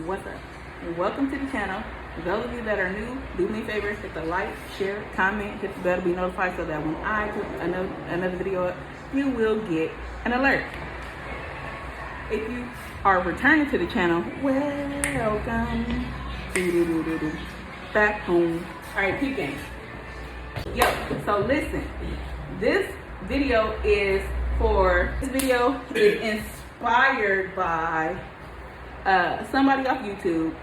What's up? Welcome to the channel. Those of you that are new, do me a favor, hit the like, share, comment, hit the bell to be notified so that when I put another video up, you will get an alert. If you are returning to the channel, welcome back home. Alright, peep game. Yo, so listen, this video is inspired by somebody off YouTube.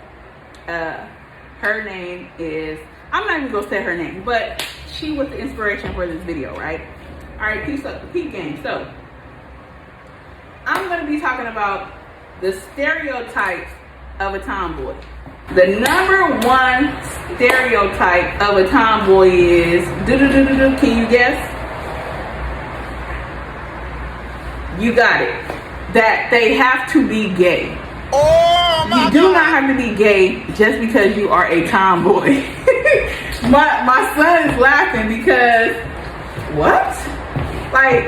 Her name is, I'm not even gonna say her name, but she was the inspiration for this video, right? All right, peep game. So I'm gonna be talking about the stereotypes of a tomboy. The number one stereotype of a tomboy is, can you guess? You got it. That they have to be gay. You do not have to be gay just because you are a tomboy. my son is laughing because, what? Like,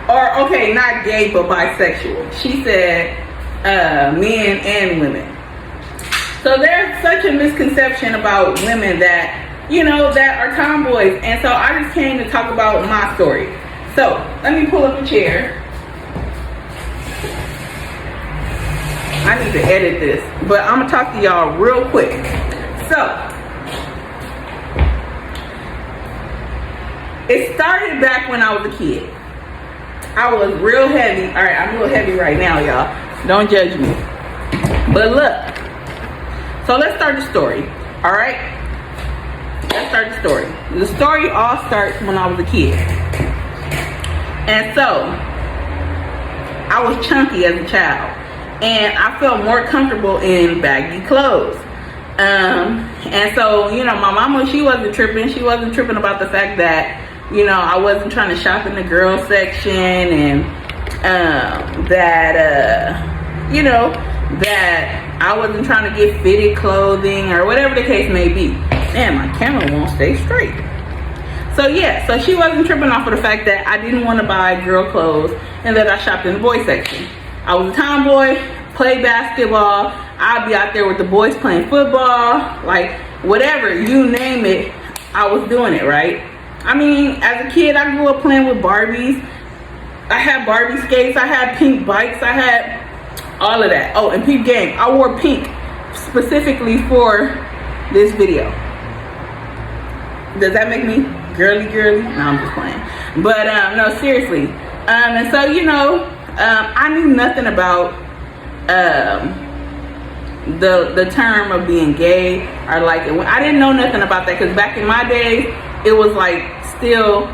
or okay, not gay, but bisexual. She said men and women. So there's such a misconception about women that, you know, that are tomboys. And so I just came to talk about my story. So let me pull up a chair. I need to edit this, but I'm gonna talk to y'all real quick. So it started back when I was a kid. I was real heavy. All right, I'm a little heavy right now, y'all. Don't judge me. But look, so let's start the story. All right, let's start the story. The story all starts when I was a kid, and so I was chunky as a child. And I felt more comfortable in baggy clothes. And so, you know, my mama, she wasn't tripping. She wasn't tripping about the fact that, you know, I wasn't trying to shop in the girls section and you know, that I wasn't trying to get fitted clothing or whatever the case may be. Man, my camera won't stay straight. So yeah, so she wasn't tripping off of the fact that I didn't want to buy girl clothes and that I shopped in the boys section. I was a tomboy, played basketball. I'd be out there with the boys playing football, like whatever, you name it, I was doing it, right? I mean, as a kid, I grew up playing with Barbies. I had Barbie skates, I had pink bikes, I had all of that. Oh, and peep game, I wore pink specifically for this video. Does that make me girly? No, I'm just playing. But no, seriously. And so, you know, I knew nothing about the term of being gay or like it. I didn't know nothing about that because back in my days it was like still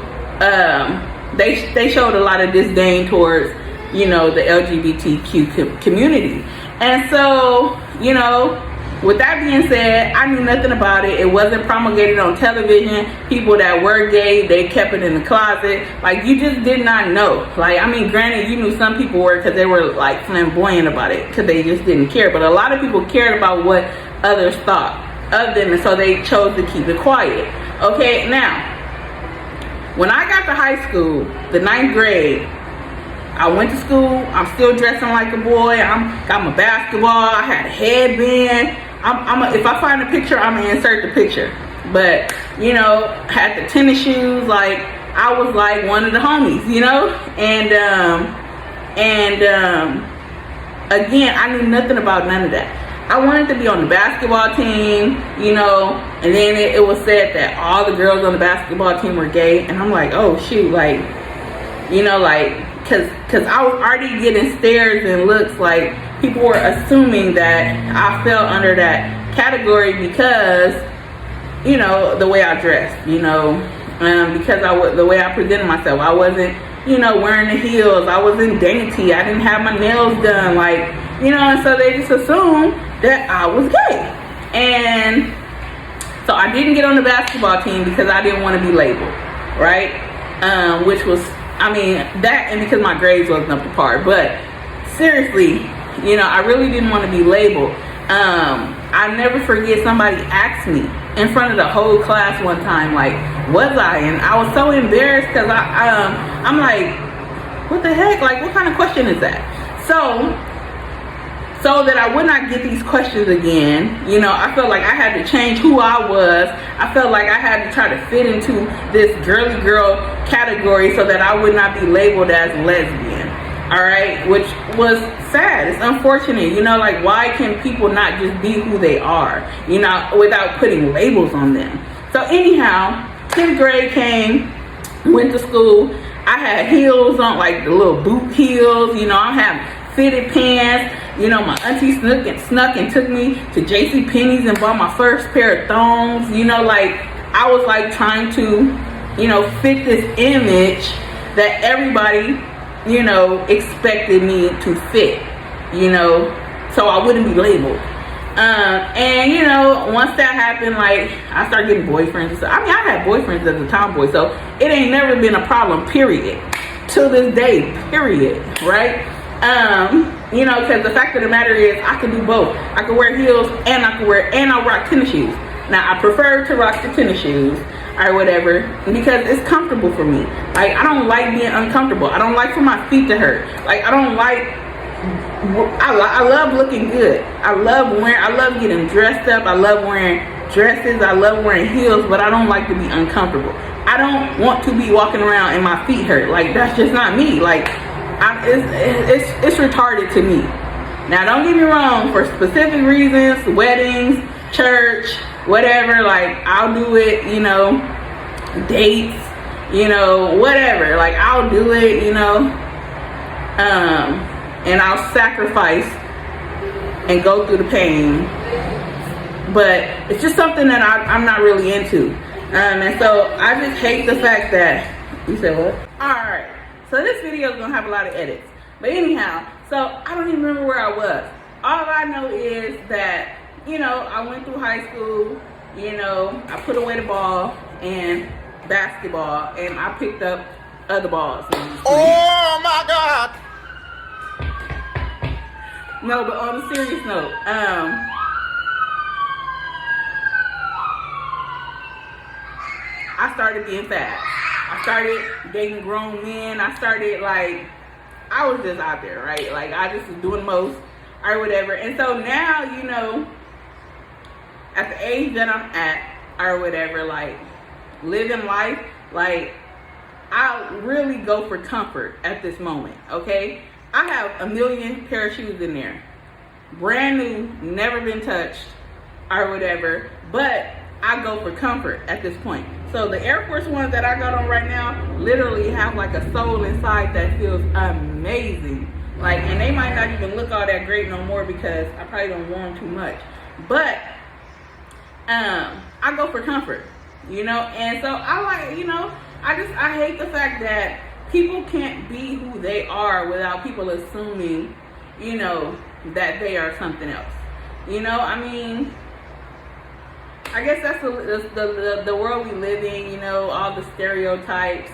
they showed a lot of disdain towards, you know, the LGBTQ community. And so, you know, with that being said, I knew nothing about it. It wasn't promulgated on television. People that were gay, they kept it in the closet. Like, you just did not know. Like, I mean, granted, you knew some people were because they were like flamboyant about it because they just didn't care. But a lot of people cared about what others thought of them, and so they chose to keep it quiet. Okay, now, when I got to high school, the 9th grade, I went to school. I'm still dressing like a boy. Got my basketball. I had a headband. If I find a picture, I'm gonna insert the picture. But, you know, had the tennis shoes. Like, I was like one of the homies, you know. And again, I knew nothing about none of that. I wanted to be on the basketball team, you know. And then it was said that all the girls on the basketball team were gay. And I'm like, oh shoot, like, you know, like. Cause I was already getting stares and looks, like people were assuming that I fell under that category because, you know, the way I dressed, you know, because the way I presented myself. I wasn't, you know, wearing the heels. I wasn't dainty. I didn't have my nails done, like, you know, and so they just assumed that I was gay. And so I didn't get on the basketball team because I didn't want to be labeled, right? Which was, I mean, that, and because my grades wasn't up to par. But seriously, you know, I really didn't want to be labeled. I never forget somebody asked me in front of the whole class one time, like, was I? And I was so embarrassed because I'm like, what the heck? Like, what kind of question is that? So so that I would not get these questions again, you know, I felt like I had to change who I was. I felt like I had to try to fit into this girly girl category so that I would not be labeled as lesbian. All right, which was sad. It's unfortunate, you know, like why can people not just be who they are, you know, without putting labels on them? So anyhow, 10th grade came, went to school. I had heels on, like the little boot heels, you know, I have fitted pants. You know, my auntie snuck and took me to JCPenney's and bought my first pair of thongs. You know, like I was like trying to, you know, fit this image that everybody, you know, expected me to fit, you know, so I wouldn't be labeled. And you know, once that happened, like I started getting boyfriends. I mean, I had boyfriends as a tomboy, so it ain't never been a problem, period, till this day, period, right? You know, because the fact of the matter is I can do both. I can wear heels and I rock tennis shoes. Now I prefer to rock the tennis shoes or whatever because it's comfortable for me. Like I don't like being uncomfortable. I don't like for my feet to hurt. Like I don't like, I love looking good. I love getting dressed up. I love wearing dresses. I love wearing heels, but I don't like to be uncomfortable. I don't want to be walking around and my feet hurt. Like that's just not me. Like it's retarded to me. Now don't get me wrong, for specific reasons, weddings, church, whatever, like I'll do it, you know, dates, you know, whatever, like I'll do it, you know, and I'll sacrifice and go through the pain, but it's just something that I'm not really into, and so I just hate the fact that, you said what? Alright, so this video is going to have a lot of edits, but anyhow, so I don't even remember where I was. All I know is that, you know, I went through high school, you know, I put away the ball and basketball, and I picked up other balls. Oh my God! No, but on a serious note, I started being fat. I started dating grown men. I started, like, I was just out there, right? Like, I just was doing the most or whatever. And so now, you know, at the age that I'm at or whatever, like, living life, like, I really go for comfort at this moment, okay? I have a million pair of shoes in there. Brand new, never been touched or whatever, but I go for comfort at this point. So the Air Force Ones that I got on right now literally have like a sole inside that feels amazing. Like, and they might not even look all that great no more because I probably don't wear them too much. But I go for comfort, you know, and so I like, you know, I hate the fact that people can't be who they are without people assuming, you know, that they are something else. You know, I mean, I guess that's the world we live in, you know, all the stereotypes,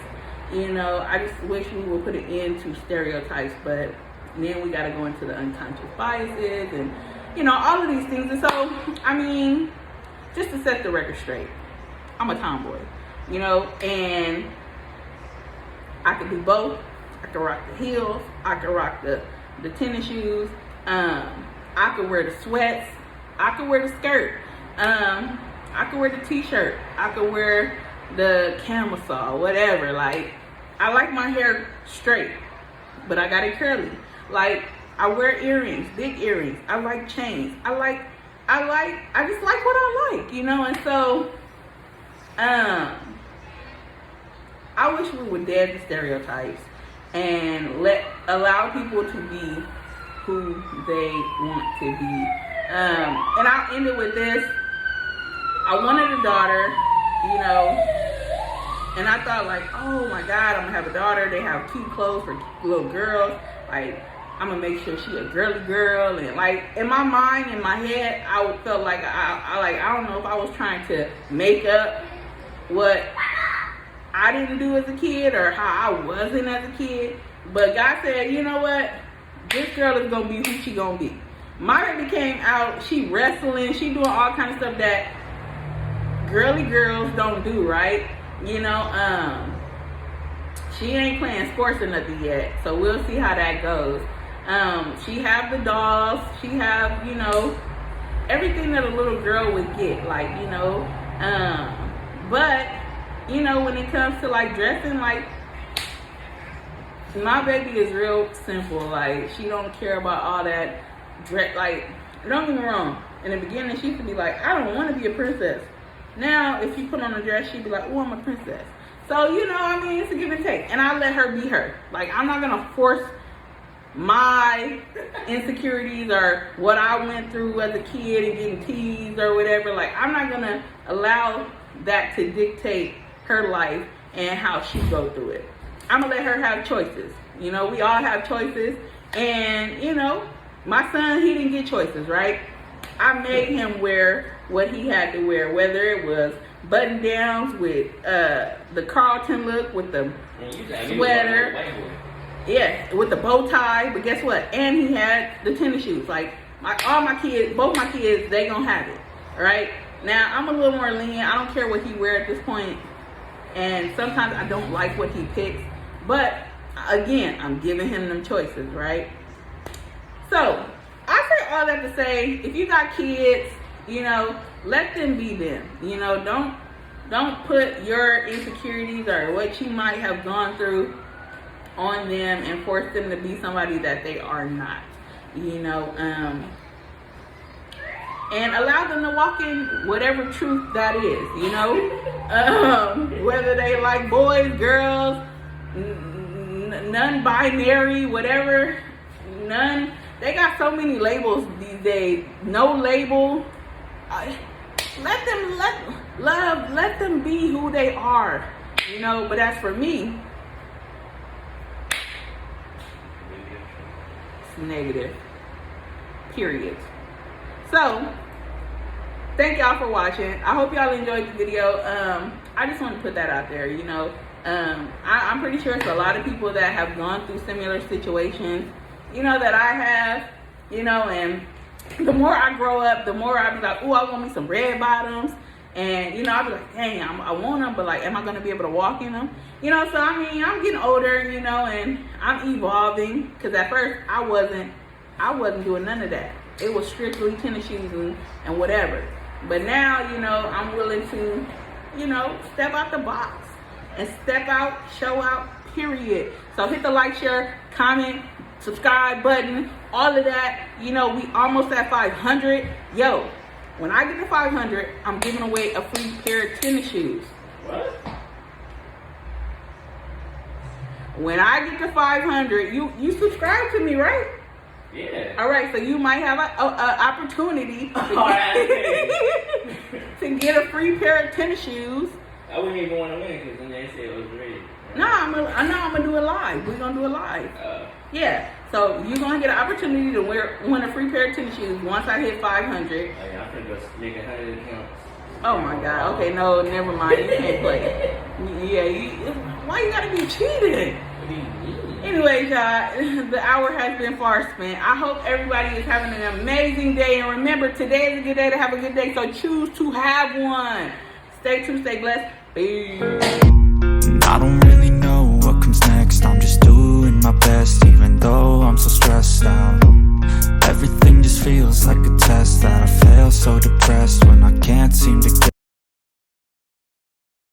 you know. I just wish we would put an end to stereotypes, but then we got to go into the unconscious biases and, you know, all of these things. And so, I mean, just to set the record straight, I'm a tomboy, you know, and I could do both. I could rock the heels. I could rock the tennis shoes. I could wear the sweats. I could wear the skirt. I could wear the t-shirt. I could wear the camisole, whatever. Like, I like my hair straight, but I got it curly. Like, I wear earrings, big earrings. I like chains. I just like what I like, you know. And so, I wish we would dead the stereotypes and allow people to be who they want to be. And I'll end it with this. I wanted a daughter, you know, and I thought, like, oh my God, I'm gonna have a daughter. They have cute clothes for little girls. Like, I'm gonna make sure she a girly girl. And like, in my mind, in my head, I felt like I don't know if I was trying to make up what I didn't do as a kid or how I wasn't as a kid. But God said, you know what? This girl is gonna be who she gonna be. Maya came out, she wrestling, she doing all kinds of stuff that girly girls don't do, right? You know, she ain't playing sports or nothing yet, so we'll see how that goes. She have the dolls. She have, you know, everything that a little girl would get, like, you know. But, you know, when it comes to, like, dressing, like, my baby is real simple. Like, she don't care about all that dress. Like, don't get me wrong. In the beginning, she used to be like, I don't want to be a princess. Now, if you put on a dress, she'd be like, oh, I'm a princess. So, you know, I mean, it's a give and take. And I let her be her. Like, I'm not going to force my insecurities or what I went through as a kid and getting teased or whatever. Like, I'm not going to allow that to dictate her life and how she go through it. I'm going to let her have choices. You know, we all have choices. And, you know, my son, he didn't get choices, right? I made him wear what he had to wear, whether it was button downs with the Carlton look with the sweater. Yeah, with the bow tie. But guess what? And he had the tennis shoes. Like, all my kids, both my kids, they gonna have it. All right? Now, I'm a little more lenient. I don't care what he wear at this point. And sometimes I don't like what he picks. But, again, I'm giving him them choices, right? So, I say all that to say, if you got kids, you know, let them be them. You know, don't put your insecurities or what you might have gone through on them and force them to be somebody that they are not. You know, and allow them to walk in whatever truth that is, you know. Whether they like boys, girls, non-binary, whatever, none. They got so many labels these days. No label. Let them be who they are, you know. But as for me, it's negative. Period. So, thank y'all for watching. I hope y'all enjoyed the video. I just want to put that out there, you know. I'm pretty sure it's a lot of people that have gone through similar situations, you know, that I have, you know, and the more I grow up, the more I be like, oh, I want me some red bottoms. And, you know, I'll be like, dang, I want them, but, like, am I going to be able to walk in them? You know, so, I mean, I'm getting older, you know, and I'm evolving. Because at first, I wasn't doing none of that. It was strictly tennis shoes and whatever. But now, you know, I'm willing to, you know, step out the box. And step out, show out, period. So hit the like, share, comment, subscribe button, all of that. You know, we almost at 500. Yo, when I get to 500, I'm giving away a free pair of tennis shoes. What? When I get to 500, you subscribe to me, right? Yeah. All right, so you might have an opportunity to get a free pair of tennis shoes. I wouldn't even want to win because then they said it was ready. No, I'm gonna do it live. We're gonna do it live. Yeah. So you're gonna get an opportunity to win a free pair of tennis shoes once I hit 500. Oh, yeah, I'm finna go make 100 accounts. Oh my God. Okay, no, never mind. You can't play. Yeah. Why you gotta be cheating? What do you mean? Anyways, y'all, the hour has been far spent. I hope everybody is having an amazing day. And remember, today is a good day to have a good day. So choose to have one. Stay tuned. Stay blessed. Peace.